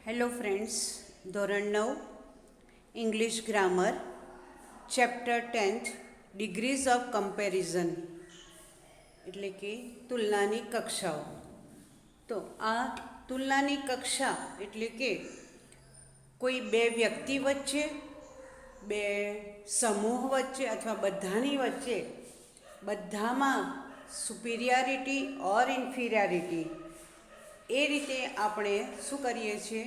Hello friends, ધોરણ 9 English grammar chapter 10th degrees of comparison એટલે કે તુલનાની કક્ષાઓ. તો આ તુલનાની કક્ષા એટલે કે કોઈ બે વ્યક્તિ વચ્ચે, બે સમૂહ વચ્ચે અથવા બધાની વચ્ચે બધામાં સુપિરિયરિટી ઓર ઇન્ફિરિયરિટી એ રીતે આપણે શું કરીએ છીએ,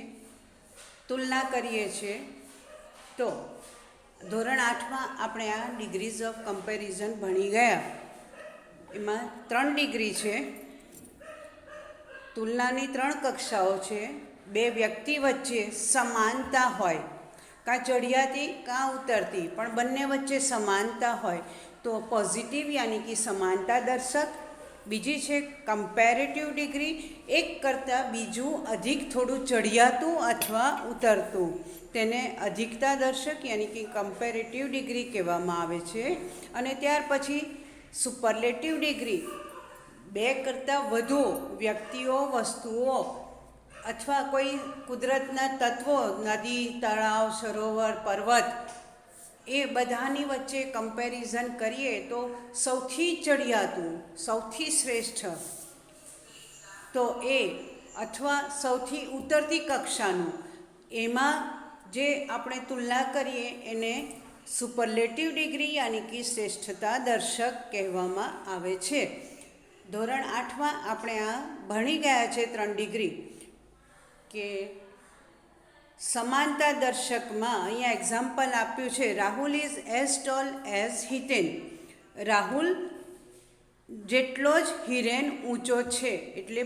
તુલના કરીએ છીએ. તો ધોરણ 8માં આપણે આ ડિગ્રીઝ ઓફ કમ્પેરિઝન ભણી ગયા. એમાં 3 ડિગ્રી છે. તુલનાની 3 કક્ષાઓ છે. બે વ્યક્તિ વચ્ચે સમાનતા હોય, કાં ચઢિયાતી કાં ઉતરતી, પણ બંને વચ્ચે સમાનતા હોય તો પોઝિટિવ યાની કે સમાનતા દર્શક. બીજી છે કમ્પેરેટિવ ડિગ્રી, એક કરતાં બીજું અધિક થોડું ચઢિયાતું અથવા ઉતરતું, તેને અધિકતા દર્શક યાની કે કમ્પેરેટિવ ડિગ્રી કહેવામાં આવે છે. અને ત્યાર પછી સુપરલેટિવ ડિગ્રી, બે કરતાં વધુ વ્યક્તિઓ, વસ્તુઓ અથવા કોઈ કુદરતના તત્વો, નદી, તળાવ, સરોવર, પર્વત, એ બધાની વચ્ચે કમ્પેરિઝન કરીએ તો સૌથી ચઢિયાતું, સૌથી શ્રેષ્ઠ તો એ, અથવા સૌથી ઉતરતી કક્ષાનું, એમાં જે આપણે તુલના કરીએ એને સુપરલેટિવ ડિગ્રી યાની કે શ્રેષ્ઠતા દર્શક કહેવામાં આવે છે. ધોરણ 8માં આપણે આ ભણી ગયા છે 3 ડિગ્રી. કે સમાનતા દર્શકમાં અહીંયા એક્ઝામ્પલ આપ્યું છે, Rahul is as tall as Hiten. Rahul જેટલો જ હિરેન ઊંચો છે, એટલે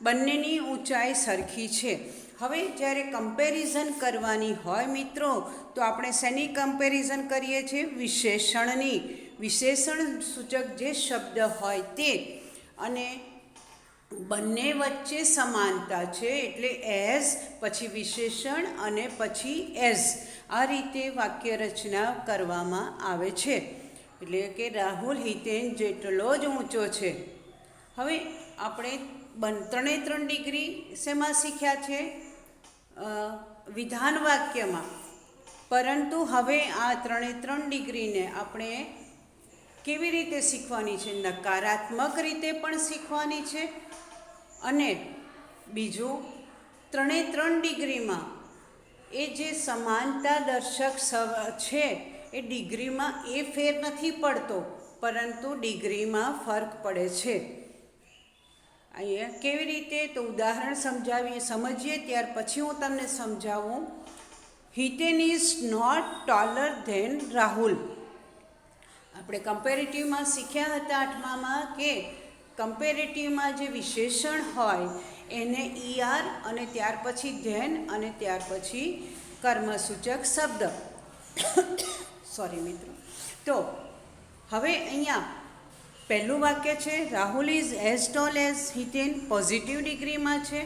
બંનેની ઊંચાઈ સરખી છે. હવે જ્યારે કમ્પેરિઝન કરવાની હોય મિત્રો, તો આપણે શેની કમ્પેરિઝન કરીએ છીએ? વિશેષણની. વિશેષણ સૂચક જે શબ્દ હોય તે, અને બંને વચ્ચે સમાનતા છે એટલે એઝ, પછી વિશેષણ અને પછી એઝ, આ રીતે વાક્ય રચના કરવામાં આવે છે. એટલે કે રાહુલ હિતેન જેટલો જ ઊંચો છે. હવે આપણે 3 ડિગ્રી શેમાં શીખ્યા છે? વિધાન વાક્યમાં. પરંતુ હવે આ 3 ડિગ્રીને આપણે કેવી રીતે શીખવાની છે? નકારાત્મક રીતે પણ શીખવાની છે. અને બીજું, 3 ડિગ્રીમાં એ જે સમાનતા દર્શક છે એ ડિગ્રીમાં એ ફેર નથી પડતો, પરંતુ ડિગ્રીમાં ફરક પડે છે. અહીંયા કેવી રીતે? તો ઉદાહરણ સમજીએ ત્યાર પછી હું તમને સમજાવું. Hiten is not taller than Rahul. આપણે કમ્પેરેટિવમાં શીખ્યા હતા 8માં કે કમ્પેરેટિવમાં જે વિશેષણ હોય એને ER અને ત્યાર પછી ધેન અને ત્યાર પછી કર્મસૂચક શબ્દ. સોરી મિત્રો. તો હવે અહીંયા પહેલું વાક્ય છે, Rahul is as tall as Hiten, positive ડિગ્રીમાં છે.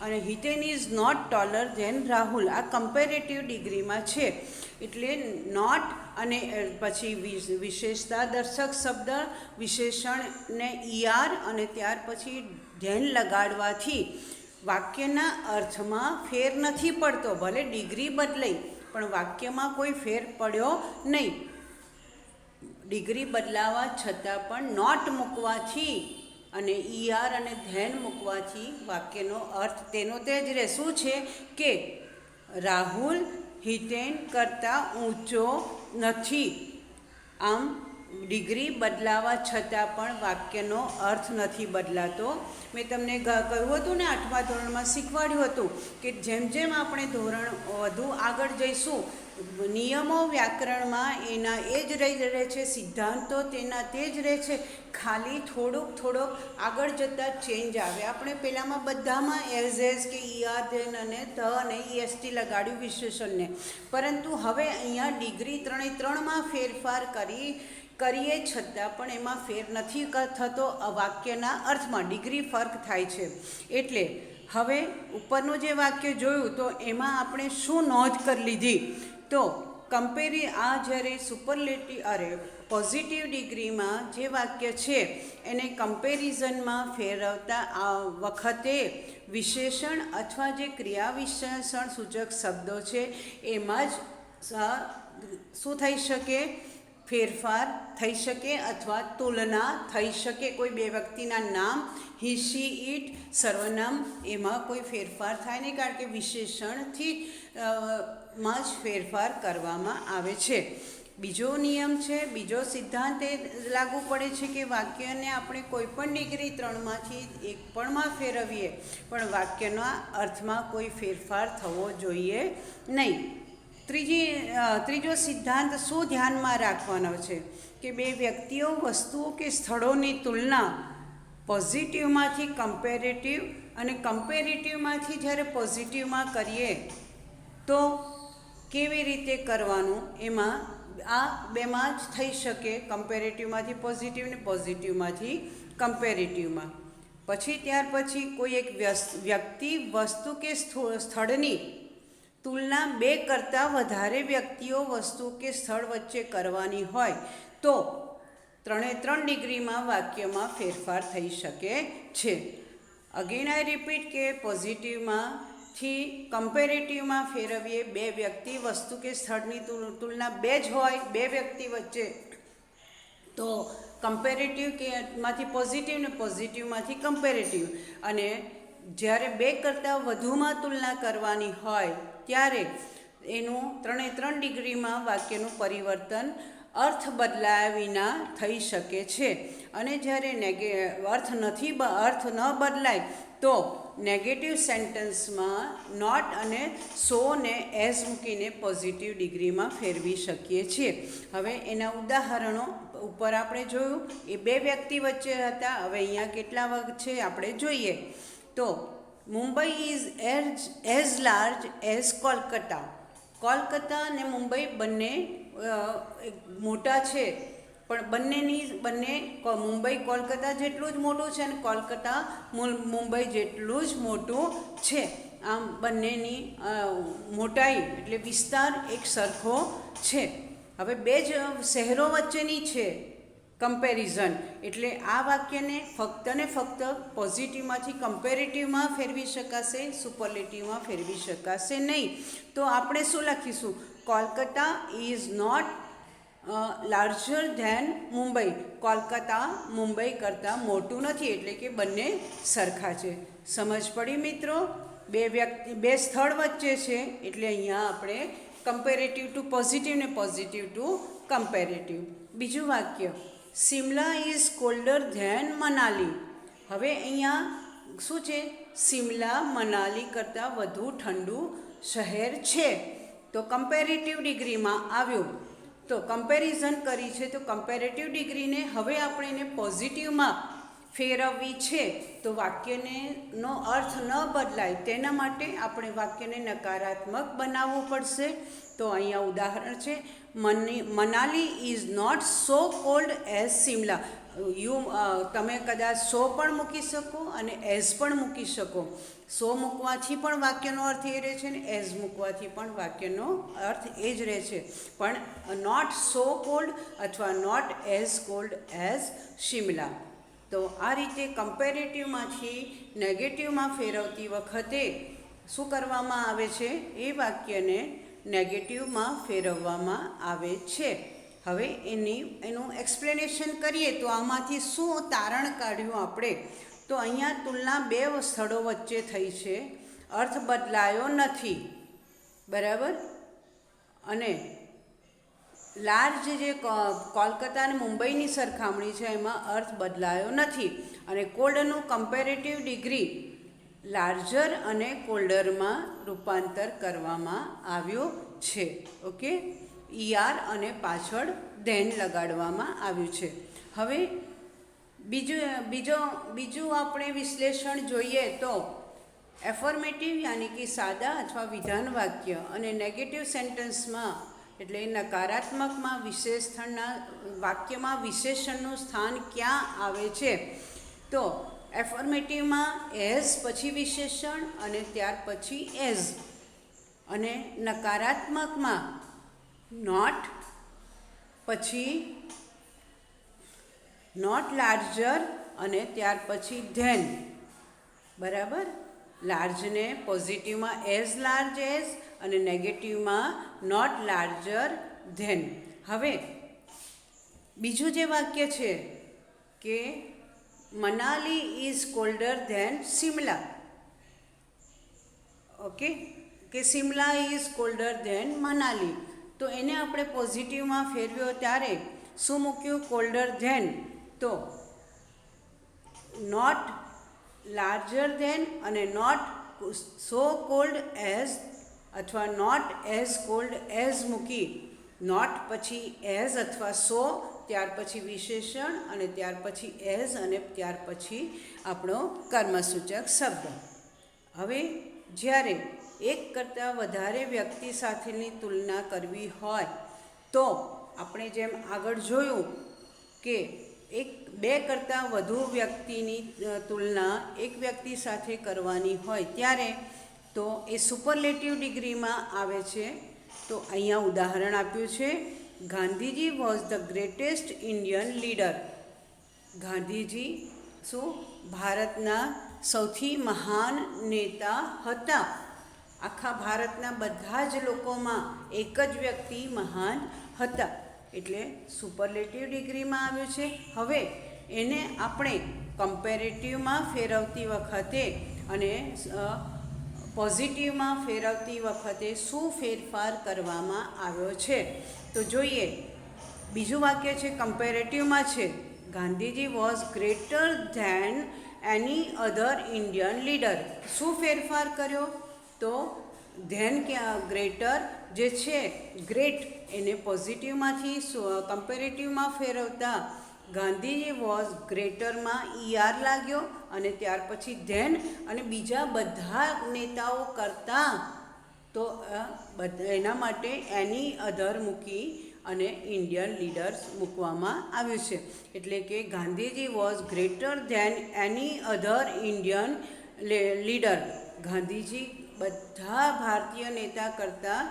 અને Hiten is not taller than Rahul, આ કમ્પેરેટિવ ડિગ્રીમાં છે. એટલે નોટ અને પછી વિશેષતા દર્શક શબ્દ, વિશેષણને ER અને ત્યાર પછી ધ્યાન લગાડવાથી વાક્યના અર્થમાં ફેર નથી પડતો. ભલે ડિગ્રી બદલાઈ પણ વાક્યમાં કોઈ ફેર પડ્યો નહીં. ડિગ્રી બદલાવા છતાં પણ નોટ મૂકવાથી અને ER અને ધ્યાન મૂકવાથી વાક્યનો અર્થ તેનો તે જ રહે. શું છે કે રાહુલ હિતેન કરતાં ઊંચો નથી. આમ ડિગ્રી બદલાવા છતાં પણ વાક્યનો અર્થ નથી બદલાતો. મેં તમને કહ્યું હતું ને, 8મા ધોરણમાં શીખવાડ્યું હતું કે જેમ જેમ આપણે ધોરણ વધુ આગળ જઈશું, નિયમો વ્યાકરણમાં એના એ જ રહે છે, સિદ્ધાંતો તેના તે જ રહે છે. ખાલી થોડોક આગળ જતાં ચેન્જ આવે. આપણે પહેલાંમાં બધામાં એઝ કે ER ધેન અને ધ અને EST લગાડ્યું વિશેષણને, પરંતુ હવે અહીંયા ડિગ્રી 3માં ફેરફાર કરીએ છતાં પણ એમાં ફેર નથી થતો. વાક્યના અર્થમાં ડિગ્રી ફર્ક થાય છે. એટલે હવે ઉપરનું જે વાક્ય જોયું તો એમાં આપણે શું નોંધ કરી લીધી? તો આ જ્યારે પોઝિટિવ ડિગ્રીમાં જે વાક્ય છે એને કમ્પેરિઝનમાં ફેરવતા આ વખતે વિશેષણ અથવા જે ક્રિયા વિશેષણ સૂચક શબ્દો છે એમાં જ શું થઈ શકે, ફેરફાર થઈ શકે અથવા તુલના થઈ શકે. કોઈ બે વ્યક્તિના નામ હી, શી, ઇટ, સર્વનામ એમાં કોઈ ફેરફાર થાય નહીં, કારણ કે વિશેષણથી માં જ ફેરફાર કરવામાં આવે છે. બીજો નિયમ છે, બીજો સિદ્ધાંત એ લાગુ પડે છે કે વાક્યને આપણે કોઈ પણ ડિગ્રી 3માંથી એક પણમાં ફેરવીએ પણ વાક્યના અર્થમાં કોઈ ફેરફાર થવો જોઈએ નહીં. ત્રીજો સિદ્ધાંત શું ધ્યાનમાં રાખવાનો છે કે બે વ્યક્તિઓ, વસ્તુઓ કે સ્થળોની તુલના પોઝિટિવમાંથી કમ્પેરેટિવ અને કમ્પેરેટિવમાંથી જ્યારે પોઝિટિવમાં કરીએ તો કેવી રીતે કરવાનું, એમાં આ બેમાં જ થઈ શકે, કમ્પેરેટિવમાંથી પોઝિટિવ ને પોઝિટિવમાંથી કમ્પેરેટિવમાં. ત્યાર પછી કોઈ એક વ્યક્તિ, વસ્તુ કે સ્થળની તુલના 2 કરતાં વધારે વ્યક્તિઓ, વસ્તુ કે સ્થળ વચ્ચે કરવાની હોય તો 3 ડિગ્રીમાં વાક્યમાં ફેરફાર થઈ શકે છે. અગેન આઈ રિપીટ કે પોઝિટિવમાંથી કમ્પેરેટિવમાં ફેરવીએ, 2 વ્યક્તિ, વસ્તુ કે સ્થળની તુલના 2 જ હોય 2 વ્યક્તિ વચ્ચે તો કમ્પેરેટિવ કે માંથી પોઝિટિવ ને પોઝિટિવમાંથી કમ્પેરેટિવ. અને જ્યારે 2 કરતાં વધુમાં તુલના કરવાની હોય ત્યારે એનું 3 ડિગ્રીમાં વાક્યનું પરિવર્તન અર્થ બદલાયા વિના થઈ શકે છે. અને જ્યારે અર્થ ન બદલાય તો નેગેટિવ સેન્ટેન્સમાં નોટ અને સો ને એઝ મૂકીને પોઝિટિવ ડિગ્રીમાં ફેરવી શકીએ છીએ. હવે એના ઉદાહરણો ઉપર આપણે જોયું, એ 2 વ્યક્તિ વચ્ચે હતા. હવે અહીંયા કેટલા છે આપણે જોઈએ તો Mumbai is as large as Kolkata. Kolkata અને મુંબઈ બંને મોટા છે, પણ મુંબઈ કોલકાતા જેટલું જ મોટું છે અને કોલકાતા મુંબઈ જેટલું જ મોટું છે. આમ બંનેની મોટાઈ એટલે વિસ્તાર એક સરખો છે. હવે 2 જ શહેરો વચ્ચેની છે કમ્પેરિઝન, એટલે આ વાક્યને ફક્ત ને ફક્ત પોઝિટિવમાંથી કમ્પેરેટિવમાં ફેરવી શકાશે, સુપરલેટિવમાં ફેરવી શકાશે નહીં. તો આપણે શું લખીશું? Kolkata is not larger than Mumbai. Kolkata Mumbai કરતાં મોટું નથી, એટલે કે બંને સરખા છે. સમજ પડી મિત્રો? 2 સ્થળ વચ્ચે છે એટલે અહીંયા આપણે કમ્પેરેટિવ ટુ પોઝિટિવ ને પોઝિટિવ ટુ કમ્પેરેટિવ. બીજું વાક્ય, Shimla is colder than Manali. હવે અહીંયા શું છે? સિમલા મનાલી કરતાં વધુ ઠંડુ શહેર છે. તો કમ્પેરેટિવ ડિગ્રીમાં આવ્યું. તો કમ્પેરિઝન કરી છે તો કમ્પેરેટિવ ડિગ્રીને હવે આપણે એને પોઝિટિવમાં ફેરવવી છે. તો વાક્યનો અર્થ ન બદલાય તેના માટે આપણે વાક્યને નકારાત્મક બનાવવું પડશે. તો અહીંયા ઉદાહરણ છે, Manali is not so cold as Simla. તમે કદાચ સો પણ મૂકી શકો અને એઝ પણ મૂકી શકો. સો મૂકવાથી પણ વાક્યનો અર્થ એ રહે છે ને એઝ મૂકવાથી પણ વાક્યનો અર્થ એ જ રહે છે. પણ નોટ સો કોલ્ડ અથવા not as cold as Shimla. તો આ રીતે કમ્પેરેટિવમાંથી નેગેટિવમાં ફેરવતી વખતે શું કરવામાં આવે છે? એ વાક્યને નેગેટિવમાં ફેરવવામાં આવે છે. હવે એનું એક્સપ્લેનેશન કરીએ તો આમાંથી શું તારણ કાઢ્યું આપણે? તો અહીંયા તુલના 2 સ્થળો વચ્ચે થઈ છે, અર્થ બદલાયો નથી, બરાબર. અને લાર્જ જે કોલકાતા અને મુંબઈની સરખામણી છે એમાં અર્થ બદલાયો નથી. અને કોલ્ડનું કમ્પેરેટિવ ડિગ્રી લાર્જર અને કોલ્ડરમાં રૂપાંતર કરવામાં આવ્યું છે. ઓકે, ER અને પાછળ ધેન લગાડવામાં આવ્યું છે. હવે બીજું આપણે વિશ્લેષણ જોઈએ તો એફર્મેટિવ યાની કે સાદા અથવા વિધાન વાક્ય અને નેગેટિવ સેન્ટેન્સમાં એટલે નકારાત્મકમાં વાક્યમાં વિશેષણનું સ્થાન ક્યાં આવે છે? તો એફર્મેટિવમાં એઝ પછી વિશેષણ અને ત્યાર પછી એઝ, અને નકારાત્મકમાં નોટ, પછી નોટ લાર્જર અને ત્યાર પછી ધેન. બરાબર, લાર્જને પોઝિટિવમાં એઝ લાર્જ એઝ અને નેગેટિવમાં નોટ લાર્જર ધેન. હવે બીજું જે વાક્ય છે કે Manali is colder than Shimla. Okay, કે Shimla is colder than Manali. તો એને આપણે પોઝિટિવમાં ફેરવ્યો ત્યારે શું મૂક્યું? Colder than. તો નોટ લાર્જર ધેન અને નોટ સો કોલ્ડ એઝ અથવા નોટ એઝ કોલ્ડ એઝ મૂકી. નોટ પછી એઝ અથવા સો, ત્યાર પછી વિશેષણ અને ત્યાર પછી એઝ અને ત્યાર પછી આપણો કર્મસૂચક શબ્દ. હવે જ્યારે એક કરતાં વધારે વ્યક્તિ સાથેની તુલના કરવી હોય તો આપણે જેમ આગળ જોયું કે બે કરતાં વધુ વ્યક્તિની તુલના એક વ્યક્તિ સાથે કરવાની હોય ત્યારે તો એ સુપરલેટિવ ડિગ્રીમાં આવે છે. તો અહીંયા ઉદાહરણ આપ્યું છે, Gandhiji was the greatest Indian leader. Gandhiji શું ભારતના સૌથી મહાન નેતા હતા. આખા ભારતના બધા જ લોકોમાં એક જ વ્યક્તિ મહાન હતા, એટલે સુપરલેટિવ ડિગ્રીમાં આવ્યું છે. હવે એને આપણે કમ્પેરેટિવમાં ફેરવતી વખતે અને પોઝિટિવમાં ફેરવતી વખતે શું ફેરફાર કરવામાં આવ્યો છે તો જોઈએ. બીજું વાક્ય છે કમ્પેરેટિવમાં છે, Gandhiji was greater than any other Indian leader. શું ફેરફાર કર્યો? તો ધેન ગ્રેટર જે છે ગ્રેટ એને પોઝિટિવમાંથી કમ્પેરેટિવમાં ફેરવતા ગાંધીજી વોઝ ગ્રેટરમાં ઈઆર લાગ્યો અને ત્યાર પછી ધેન અને બીજા બધા નેતાઓ કરતાં તો એના માટે એની અધર મૂકી અને ઇન્ડિયન લીડર્સ મૂકવામાં આવ્યું છે. એટલે કે Gandhiji was greater than any other Indian leader. Gandhiji બધા ભારતીય નેતા કરતાં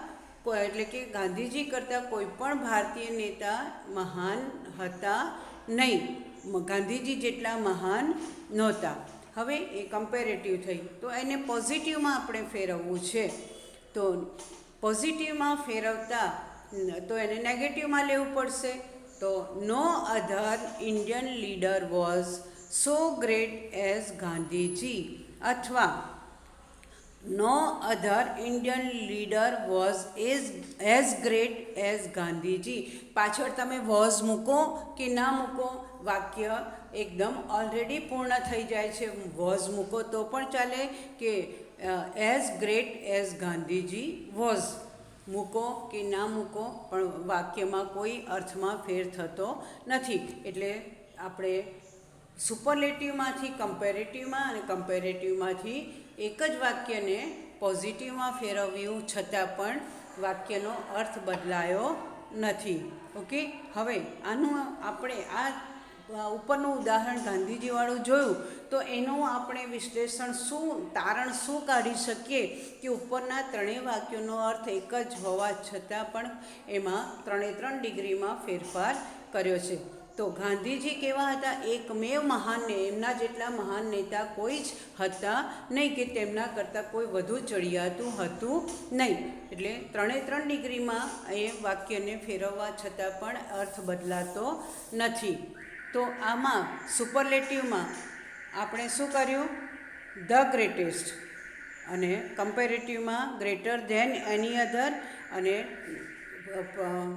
એટલે કે ગાંધીજી કરતાં કોઈ પણ ભારતીય નેતા મહાન હતા નહીં, ગાંધીજી જેટલા મહાન નહોતા. હવે એ કમ્પેરેટિવ થઈ, તો એને પોઝિટિવમાં આપણે ફેરવવું છે. તો પોઝિટિવમાં ફેરવતા તો એને નેગેટિવમાં લેવું પડશે. તો no other Indian leader was so great as Gandhiji, અથવા no other Indian leader was as great as Gandhiji. પાછળ તમે વોઝ મૂકો કે ના મૂકો, વાક્ય એકદમ ઓલરેડી પૂર્ણ થઈ જાય છે. વોઝ મૂકો તો પણ ચાલે કે as great as Gandhiji was મૂકો કે ના મૂકો, પણ વાક્યમાં કોઈ અર્થમાં ફેર થતો નથી. એટલે આપણે સુપરલેટિવમાંથી કમ્પેરેટિવમાં અને કમ્પેરેટિવમાંથી એક જ વાક્યને પોઝિટિવમાં ફેરવ્યું છતાં પણ વાક્યનો અર્થ બદલાયો નથી. ઓકે, હવે આનું આપણે આ ઉપરનું ઉદાહરણ ગાંધીજીવાળું જોયું તો એનું આપણે વિશ્લેષણ તારણ શું કાઢી શકીએ કે ઉપરના ત્રણેય વાક્યોનો અર્થ એક જ હોવા છતાં પણ એમાં 3 ડિગ્રીમાં ફેરફાર કર્યો છે. તો ગાંધીજી કેવા હતા? એકમેવ મહાન, એમના જેટલા મહાન નેતા કોઈ જ હતા નહીં કે તેમના કરતાં કોઈ વધુ ચડિયાતું હતું નહીં. એટલે 3 ડિગ્રીમાં એ વાક્યને ફેરવવા છતાં પણ અર્થ બદલાતો નથી. તો આમાં સુપરલેટિવમાં આપણે શું કર્યું? ધ ગ્રેટેસ્ટ, અને કમ્પેરેટિવમાં ગ્રેટર ધેન એની અધર, અને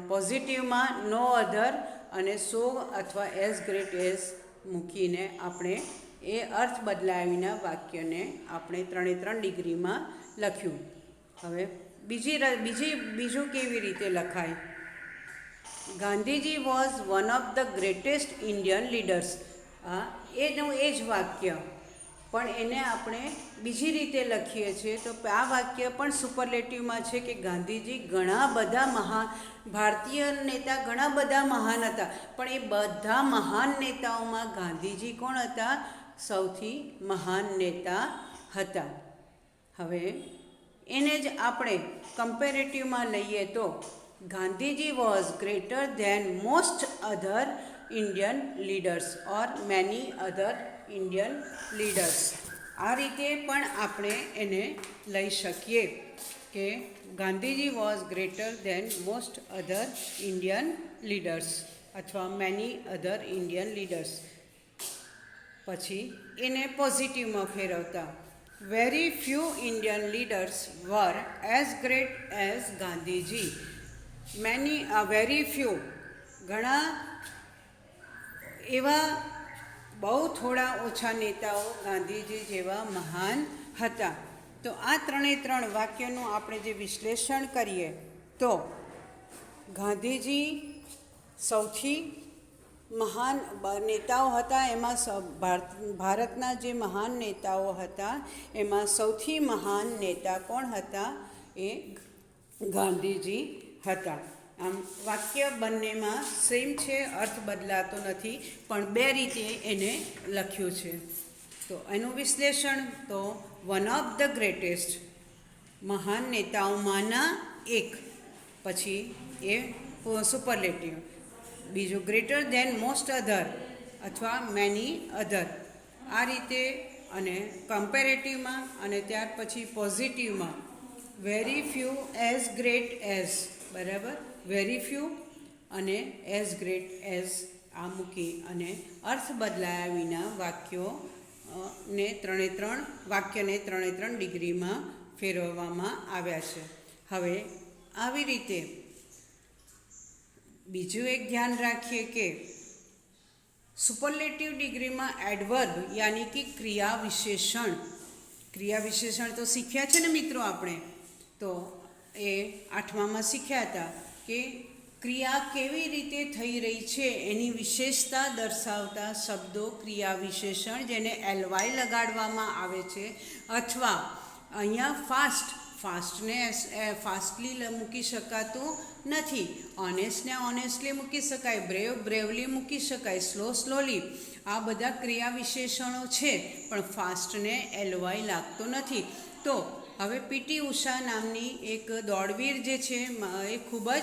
પોઝિટિવમાં નો અધર અને સો અથવા એઝ ગ્રેટ એઝ મૂકીને આપણે એ અર્થ બદલાવીના વાક્યને આપણે 3 ડિગ્રીમાં લખ્યું. હવે બીજું કેવી રીતે લખાય? Gandhiji was one of the greatest Indian leaders. એનું એ જ વાક્ય પણ એને આપણે બીજી રીતે લખીએ છીએ. તો આ વાક્ય પણ સુપરલેટિવમાં છે કે ગાંધીજી ઘણા બધા ભારતીય નેતા ઘણા બધા મહાન હતા, પણ એ બધા મહાન નેતાઓમાં ગાંધીજી કોણ હતા? સૌથી મહાન નેતા હતા. હવે એને જ આપણે કમ્પેરેટિવમાં લઈએ તો Gandhiji was greater than most other Indian leaders or many other Indian leaders. આ રીતે પણ આપણે એને લઈ શકીએ કે Gandhiji was greater than most other Indian leaders અથવા મેની અધર ઇન્ડિયન લીડર્સ. પછી એને પોઝિટિવમાં ફેરવતા, very few Indian leaders were as great as Gandhiji. Very few ઘણા એવા બહુ થોડા ઓછા નેતાઓ ગાંધીજી જેવા મહાન હતા. તો આ ત્રણ વાક્યનું આપણે જે વિશ્લેષણ કરીએ તો ગાંધીજી સૌથી મહાન નેતાઓ હતા. એમાં ભારતના જે મહાન નેતાઓ હતા એમાં સૌથી મહાન નેતા કોણ હતા? એ ગાંધીજી હતા. આમ વાક્ય બંનેમાં સેમ છે, અર્થ બદલાતો નથી, પણ બે રીતે એને લખ્યું છે. તો એનું વિશ્લેષણ તો વન ઓફ ધ ગ્રેટેસ્ટ, મહાન નેતાઓમાંના એક, પછી એ સુપરલેટિવ. બીજું ગ્રેટર ધેન મોસ્ટ અધર અથવા મેની અધર. આ રીતે અને કમ્પેરેટિવમાં અને ત્યાર પછી પોઝિટિવમાં very few as great as, બરાબર, વેરી ફ્યુ અને એઝ ગ્રેટ એઝ આ મૂકી અને અર્થ બદલાયા વિના વાક્યને ત્રણે ત્રણ ડિગ્રીમાં ફેરવવામાં આવ્યા છે. હવે આવી રીતે બીજું એક ધ્યાન રાખીએ કે સુપરલેટિવ ડિગ્રીમાં એડવર્બ યાની કે ક્રિયા વિશેષણ તો શીખ્યા છે ને મિત્રો આપણે. તો એ 8મામાં શીખ્યા હતા કે ક્રિયા કેવી રીતે થઈ રહી છે એની વિશેષતા દર્શાવતા શબ્દો ક્રિયા વિશેષણ, જેને ly લગાડવામાં આવે છે. અથવા અહીંયા ફાસ્ટને ફાસ્ટલી મૂકી શકાતું નથી, ઓનેસ્ટને ઓનેસ્ટલી મૂકી શકાય, બ્રેવલી મૂકી શકાય, સ્લોલી. આ બધા ક્રિયા વિશેષણો છે, પણ ફાસ્ટને ly લાગતો નથી. તો હવે પીટી ઉષા નામની એક દોડવીર જે છે એ ખૂબ જ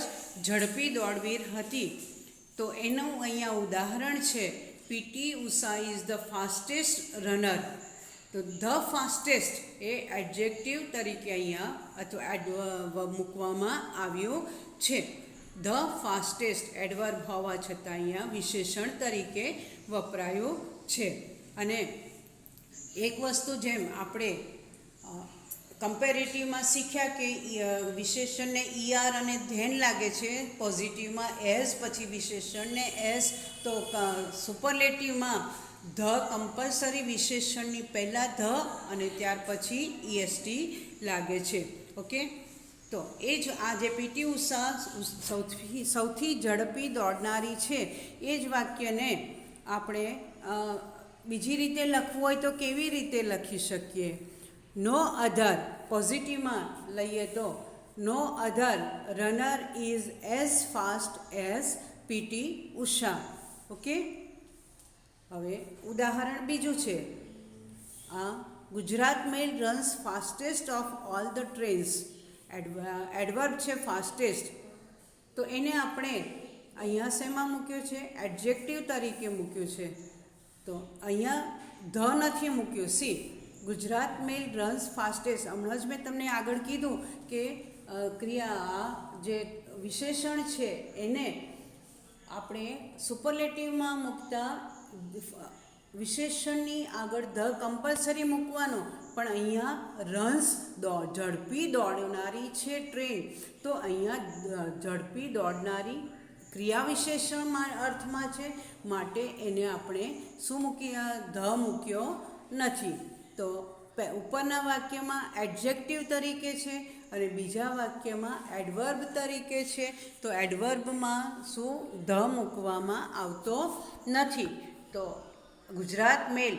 ઝડપી દોડવીર હતી. તો એનું અહીંયા ઉદાહરણ છે PT Usha is the fastest runner. તો ધ ફાસ્ટેસ્ટ એ એડજેક્ટિવ તરીકે અહીંયા અથવા મૂકવામાં આવ્યું છે. ધ ફાસ્ટેસ્ટ એડવર્બ હોવા છતાં અહીંયા વિશેષણ તરીકે વપરાયું છે. અને એક વસ્તુ જેમ આપણે કમ્પેરેટિવમાં શીખ્યા કે વિશેષણને ER અને ધેન લાગે છે, પોઝિટિવમાં એઝ, પછી વિશેષણને એઝ. તો સુપરલેટિવમાં ધ કમ્પલસરી, વિશેષણની પહેલાં ધ અને ત્યાર પછી EST લાગે છે. ઓકે, તો એ જ આ જે પીટી ઉષા સૌથી ઝડપી દોડનારી છે એ જ વાક્યને આપણે બીજી રીતે લખવું હોય તો કેવી રીતે લખી શકીએ? નો અધર, પોઝિટિવમાં લઈએ તો no other runner is as fast as PT Usha. Okay, હવે ઉદાહરણ બીજું છે. આ Gujarat mail runs fastest of all the trains. Adverb છે ફાસ્ટેસ્ટ, તો એને આપણે અહીંયા શેમાં મૂક્યું છે? એડજેક્ટિવ તરીકે મૂક્યું છે. તો અહીંયા ધ નથી મૂક્યું. C, Gujarat mail runs fastest. હમણાં જ મેં તમને આગળ કીધું કે ક્રિયા જે વિશેષણ છે એને આપણે સુપરલેટિવમાં મૂકતા વિશેષણની આગળ ધ કમ્પલસરી મૂકવાનો, પણ અહીંયા રન્સ ઝડપી દોડનારી છે ટ્રેન. તો અહીંયા ઝડપી દોડનારી ક્રિયા વિશેષણમાં અર્થમાં છે, માટે એને આપણે શું ધ મૂક્યો નથી. તો ઉપરના વાક્યમાં એડજેક્ટિવ તરીકે છે અને બીજા વાક્યમાં એડવર્બ તરીકે છે. તો એડવર્બમાં શું ધ મૂકવામાં આવતો નથી. તો ગુજરાત મેલ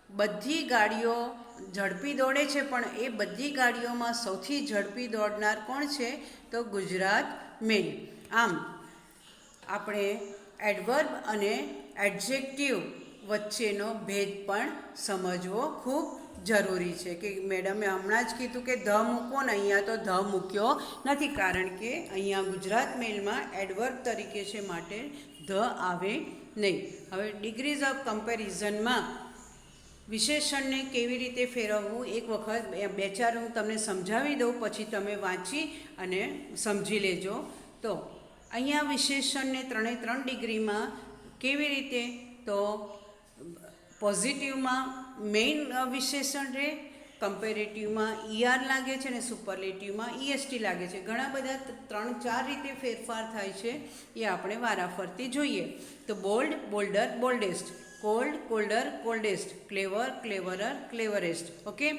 બધી ગાડીઓ ઝડપી દોડે છે, પણ એ બધી ગાડીઓમાં સૌથી ઝડપી દોડનાર કોણ છે? તો ગુજરાત મેલ. આમ આપણે એડવર્બ અને એડજેક્ટિવ વચ્ચેનો ભેદ પણ સમજવો ખૂબ જરૂરી છે કે મેડમે હમણાં જ કીધું કે ધ મૂકો ને અહીંયા તો ધ મૂક્યો નથી, કારણ કે અહીંયા ગુજરાત મેલમાં એડવર્બ તરીકે છે, માટે ધ આવે નહીં. હવે ડિગ્રીઝ ઓફ કમ્પેરિઝનમાં વિશેષણને કેવી રીતે ફેરવવું એક વખત બે ચાર હું તમને સમજાવી દઉં, પછી તમે વાંચી અને સમજી લેજો. તો અહીંયા વિશેષણને 3 ડિગ્રીમાં કેવી રીતે, તો પોઝિટિવમાં મેઇન વિશેષણ રહે, કમ્પેરેટિવમાં ER લાગે છે અને સુપરલેટિવમાં EST લાગે છે. ઘણા બધા 3-4 રીતે ફેરફાર થાય છે, એ આપણે વારાફરતી જોઈએ. તો બોલ્ડ, બોલ્ડર, બોલ્ડેસ્ટ, કોલ્ડ, કોલ્ડર, કોલ્ડેસ્ટ, ક્લેવર, ક્લેવરર, ક્લેવરેસ્ટ. ઓકે,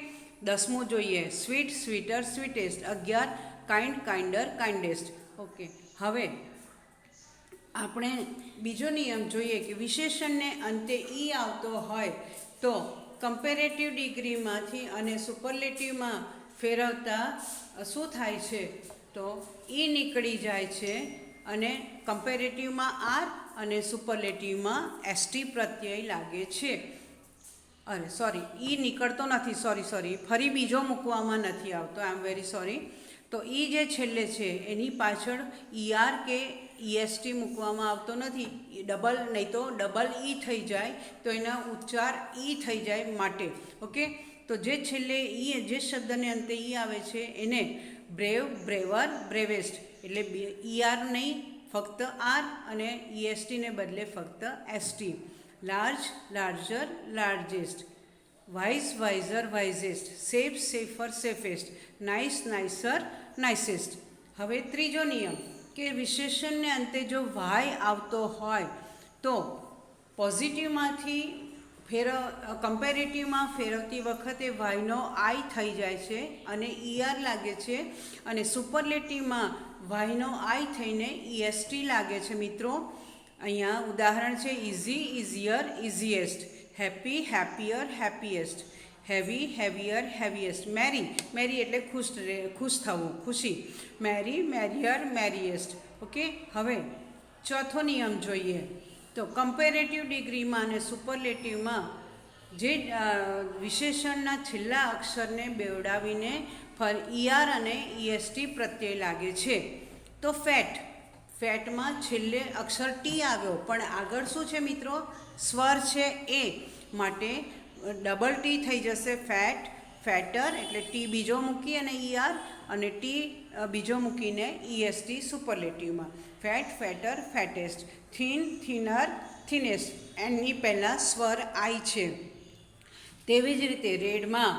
10મું જોઈએ, sweet, sweeter, sweetest. 11 kind, કાઇન્ડર, કાઇન્ડેસ્ટ. Okay, હવે આપણે બીજો નિયમ જોઈએ કે વિશેષણને અંતે ઈ આવતો હોય તો કમ્પેરેટિવ ડિગ્રીમાંથી અને સુપરલેટિવમાં ફેરવતા શું થાય છે, તો ઈ નીકળી જાય છે અને કમ્પેરેટિવમાં આર અને સુપરલેટિવમાં ST પ્રત્યય લાગે છે. અરે સોરી, ઈ નીકળતો નથી, સોરી, ફરી બીજો મૂકવામાં નથી આવતો, આઈ એમ વેરી સોરી. તો ઈ જે છેલ્લે છે એની પાછળ ER કે EST મૂકવામાં આવતો નથી, ડબલ, નહીં તો ડબલ ઈ થઈ જાય તો એના ઉચ્ચાર ઈ થઈ જાય માટે. ઓકે, તો જે છેલ્લે ઈ, જે શબ્દને અંતે ઈ આવે છે એને બ્રેવ, બ્રેવર, બ્રેવેસ્ટ, એટલે ER નહીં, ફક્ત R, અને ESTને બદલે ફક્ત ST. Large, larger, largest. Wise, wiser, wisest. Safe, safer, safest. Nice, nicer, nicest. હવે ત્રીજો નિયમ કે વિશેષણને અંતે જો વાય આવતો હોય તો પોઝિટિવમાંથી કમ્પેરેટિવમાં ફેરવતી વખતે વાયનો આઈ થઈ જાય છે અને ER લાગે છે, અને સુપરલેટિવમાં વાયનો આઈ થઈને EST લાગે છે. મિત્રો અહીંયા ઉદાહરણ છે easy, easier, easiest. Happy, happier, happiest. Heavy, heavier, heaviest. Merry, merry એટલે ખુશ થવું, ખુશી. મેરી, મેરીયર, મેરીએસ્ટ. ઓકે, હવે ચોથો નિયમ જોઈએ તો કમ્પેરેટિવ ડિગ્રીમાં અને સુપરલેટિવમાં જે વિશેષણના છેલ્લા અક્ષરને બેવડાવીને ER અને EST પ્રત્યય લાગે છે. તો ફેટ, ફેટમાં છેલ્લે અક્ષર ટી આવ્યો, પણ આગળ શું છે મિત્રો, સ્વર છે એ, માટે ડબલ ટી થઈ જશે, ફેટ, ફેટર, એટલે ટી બીજો મૂકી અને ER, અને ટી બીજો મૂકીને EST સુપરલેટિવમાં. Fat, fatter, fattest. Thin, thinner, thinnest. એની પહેલાં સ્વર આઈ છે. તેવી જ રીતે રેડમાં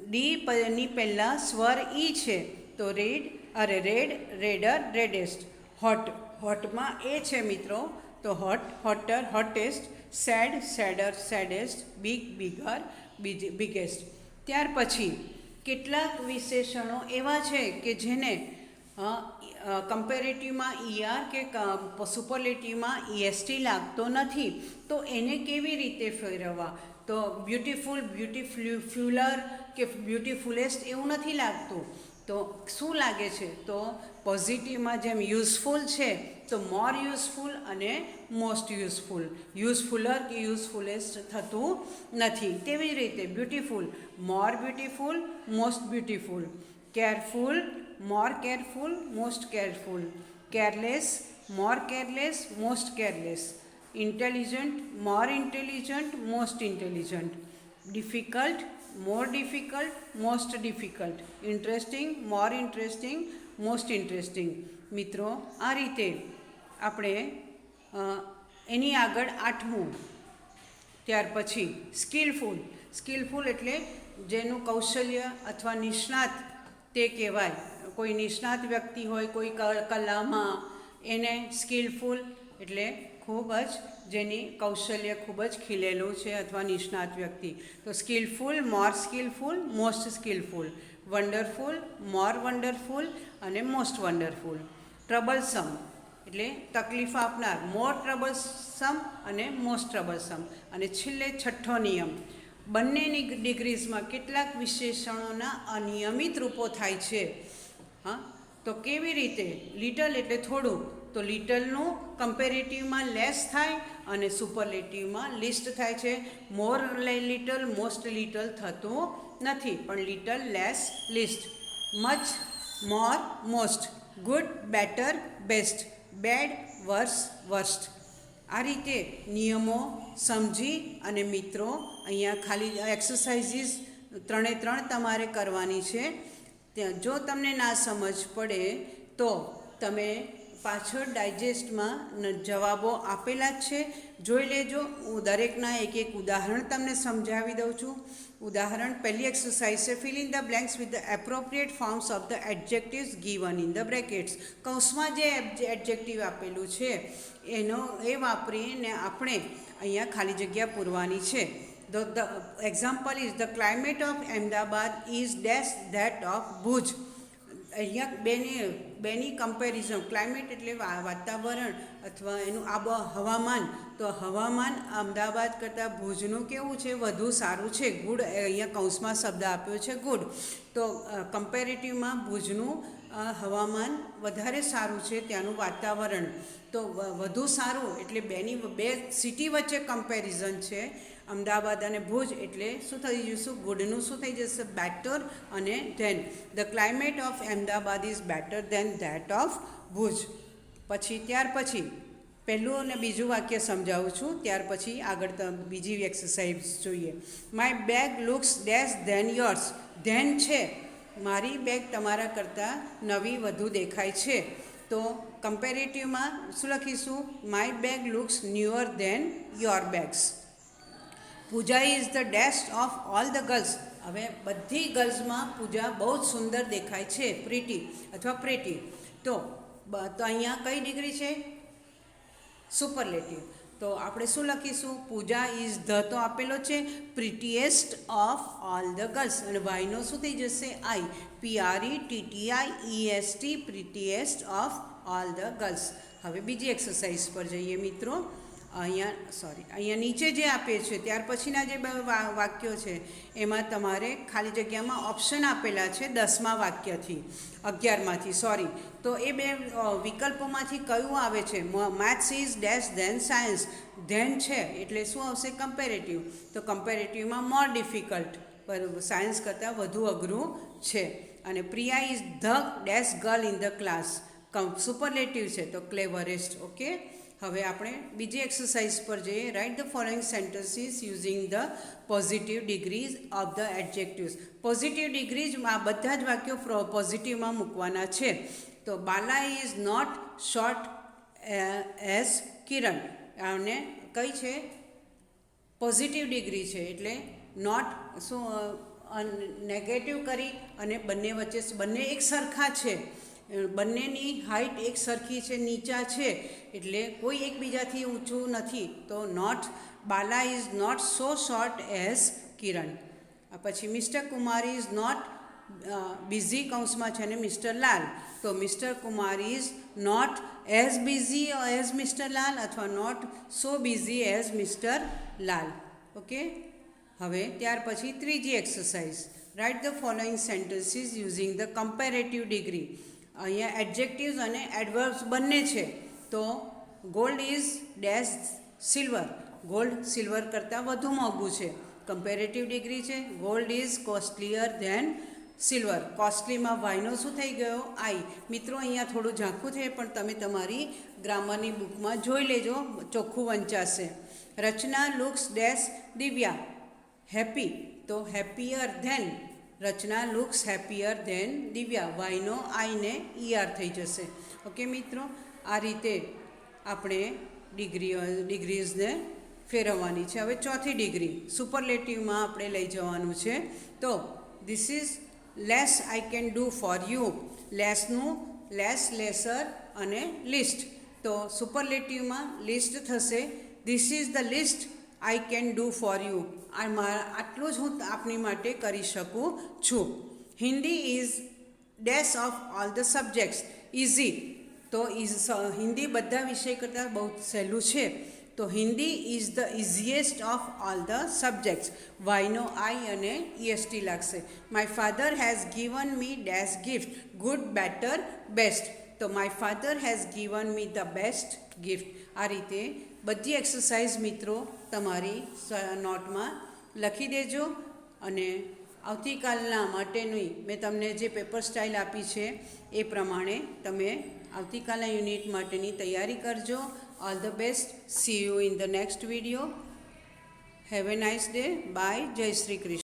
ડીની પહેલાં સ્વર ઈ છે, તો રેડ, રેડર, રેડેસ્ટ. હોટ, હોટમાં એ છે મિત્રો, તો hot, hotter, hottest. Sad, sadder, saddest. Big, bigger, biggest. ત્યાર પછી કેટલાક વિશેષણો એવા છે કે જેને કમ્પેરેટિવમાં ER કે સુપરલેટિવમાં EST લાગતો નથી, તો એને કેવી રીતે ફેરવવા, તો બ્યુટીફુલ, બ્યુટીફ્યુલર કે બ્યુટીફુલેસ્ટ એવું નથી લાગતું, તો શું લાગે છે, તો પોઝિટિવમાં જેમ યુઝફુલ છે તો મોર યુઝફુલ અને મોસ્ટ યુઝફુલ. યુઝફુલર કે યુઝફુલેસ્ટ થતું નથી. તેવી જ રીતે beautiful, more beautiful, most beautiful. Careful, more careful, most careful. Careless, more careless, most careless. Intelligent, more intelligent, most intelligent. Difficult, more difficult, most difficult. Interesting, more interesting, most interesting. મિત્રો આ રીતે આપણે એની આગળ 8મું, ત્યાર પછી સ્કિલફુલ. સ્કિલફુલ એટલે જેનું કૌશલ્ય અથવા નિષ્ણાત તે કહેવાય. કોઈ નિષ્ણાત વ્યક્તિ હોય કોઈ કલામાં, એને સ્કિલફુલ એટલે ખૂબ જ જેની કૌશલ્ય ખૂબ જ ખીલેલું છે અથવા નિષ્ણાત વ્યક્તિ. તો સ્કિલફુલ, મોર સ્કિલફુલ, મોસ્ટ સ્કિલફુલ. વન્ડરફુલ, મોર વન્ડરફુલ અને મોસ્ટ વન્ડરફુલ. ટ્રબલસમ એટલે તકલીફ આપનાર, મોર ટ્રબલસમ અને મોસ્ટ ટ્રબલસમ. અને છેલ્લે છઠ્ઠો નિયમ, બંનેની ડિગ્રીઝમાં કેટલાક વિશેષણોના અનિયમિત રૂપો થાય છે. હા, તો કેવી રીતે? લિટલ એટલે થોડું, તો લિટલનું કમ્પેરેટિવમાં લેસ થાય અને સુપરલેટિવમાં લિસ્ટ થાય છે. મોર લિટલ, મોસ્ટ લિટલ થતું નથી, પણ little, less, least. Much, more, most. Good, better, best. Bad, worse, worst. આ રીતે નિયમો સમજી અને મિત્રો અહીંયા ખાલી એક્સરસાઇઝીસ 3 તમારે કરવાની છે. જો તમને ના સમજ પડે તો તમે પાછળ ડાયજેસ્ટમાં જવાબો આપેલા જ છે, જોઈ લેજો. હું દરેકના એક ઉદાહરણ તમને સમજાવી દઉં છું. ઉદાહરણ પહેલી એક્સરસાઇઝ છે, fill in the blanks with the appropriate forms of the adjectives given in the brackets. કૌંસમાં જે એડજેક્ટિવ આપેલું છે એ વાપરીને આપણે અહીંયા ખાલી જગ્યા પૂરવાની છે. The example is the climate of Ahmedabad is dash that of Bhuj. અહીંયા બેની કમ્પેરિઝન. ક્લાઇમેટ એટલે વાતાવરણ અથવા એનું હવામાન. તો હવામાન અમદાવાદ કરતાં ભુજનું કેવું છે? વધુ સારું છે. ગુડ, અહીંયા કૌંસમાં શબ્દ આપ્યો છે ગુડ. તો કમ્પેરેટિવમાં ભુજનું હવામાન વધારે સારું છે, ત્યાંનું વાતાવરણ. તો વધુ સારું એટલે બે સિટી વચ્ચે કમ્પેરિઝન છે, અમદાવાદ અને ભુજ. એટલે શું થઈ જશે? ગુડનું શું થઈ જશે? બેટર અને than. The climate of Ahmedabad is better than that of Bhuj. ત્યાર પછી પહેલું અને બીજું વાક્ય સમજાવું છું, ત્યાર પછી આગળ બીજી એક્સરસાઇઝ જોઈએ. My bag looks dash than yours. Than છે, મારી બેગ તમારા કરતાં નવી વધુ દેખાય છે. તો કમ્પેરેટિવમાં શું લખીશું? My bag looks newer than your bags. Pooja is the best of all the girls. હવે બધી ગર્લ્સમાં પૂજા બહુ જ સુંદર દેખાય છે, પ્રીટી અથવા પ્રેટી. તો અહીંયા કઈ ડિગ્રી છે? સુપરલેટિવ. તો આપણે શું લખીશું? પૂજા ઇઝ ધ તો આપેલો છે, prettiest of all the girls. અને વાયનો શું થઈ જશે? I. PRETTIEST, prettiest of all the girls. હવે બીજી એક્સરસાઇઝ પર જઈએ મિત્રો. અહીંયા નીચે જે આપે છે ત્યાર પછીના જે વાક્યો છે એમાં તમારે ખાલી જગ્યામાં ઓપ્શન આપેલા છે 10મા વાક્યથી 11માંથી સોરી. તો એ બે વિકલ્પોમાંથી કયું આવે છે? Maths is dash than science. Than છે એટલે શું આવશે? કમ્પેરેટિવ. તો કમ્પેરેટિવમાં મોર ડિફિકલ્ટ, સાયન્સ કરતાં વધુ અઘરું છે. અને Priya is the dash girl in the class. Superlative છે તો ક્લેવરેસ્ટ. ઓકે, હવે આપણે બીજી એક્સરસાઇઝ પર જઈએ. Write the following sentences using the positive degrees of the adjectives. Positive degrees આ બધા જ વાક્યો પોઝિટિવમાં મૂકવાના છે. તો Bala is not short as Kiran. અને કઈ છે? પોઝિટિવ ડિગ્રી છે એટલે નોટ શું નેગેટિવ કરી અને બંને વચ્ચે બંને એક સરખા છે, બંનેની હાઇટ એક સરખી છે, નીચા છે, એટલે કોઈ એકબીજાથી ઊંચું નથી. તો not Bala is not so short as Kiran. પછી mister Kumar is not busy કૌંસમાં છે ને મિસ્ટર લાલ. તો mister Kumar is not as busy as mister Lal અથવા not so busy as mister Lal. Okay, હવે ત્યાર પછી ત્રીજી exercise. Write the following sentences using the comparative degree. અહીંયા એડજેક્ટિવ્સ અને એડવર્બ્સ બંને છે. તો gold is dash silver. Gold silver કરતાં વધુ મોંઘું છે. કમ્પેરેટિવ ડિગ્રી છે. Gold is costlier than silver. કોસ્ટલીમાં વાયનો શું થઈ ગયો? આઈ. મિત્રો અહીંયા થોડું ઝાંખું છે પણ તમે તમારી ગ્રામરની બુકમાં જોઈ લેજો, ચોખ્ખું વંચાશે. રચના લુક્સ ડેશ દિવ્યા હેપી. તો હેપીયર ધેન. રચના લુક્સ હેપીયર ધેન દિવ્યા. વાયનો આઈને ER થઈ જશે. ઓકે મિત્રો, આ રીતે આપણે ડિગ્રીઝને ફેરવવાની છે. હવે ચોથી ડિગ્રી સુપરલેટિવમાં આપણે લઈ જવાનું છે. તો this is less I can do for you. લેસનું લેસ, લેસર અને લિસ્ટ. તો સુપરલેટિવમાં લિસ્ટ થશે. This is the least I can do for you. આટલું જ હું આપની માટે કરી શકું છું. Hindi is dash of all the subjects easy. તો હિન્દી બધા વિષય કરતાં બહુ સહેલું છે. તો Hindi is the easiest of all the subjects. વાયનો આઈ અને EST લાગશે. My father has given me dash gift. Good, better, best. તો my father has given me the best gift. આ રીતે બધી એક્સરસાઇઝ મિત્રો તમારી નોટમાં લખી દેજો અને આવતીકાલના માટેની મેં તમને જે પેપર સ્ટાઇલ આપી છે એ પ્રમાણે તમે આવતીકાલના યુનિટ માટેની તૈયારી કરજો. All the best. See you in the next video. Have a nice day. Bye. Jai Shri Krishna.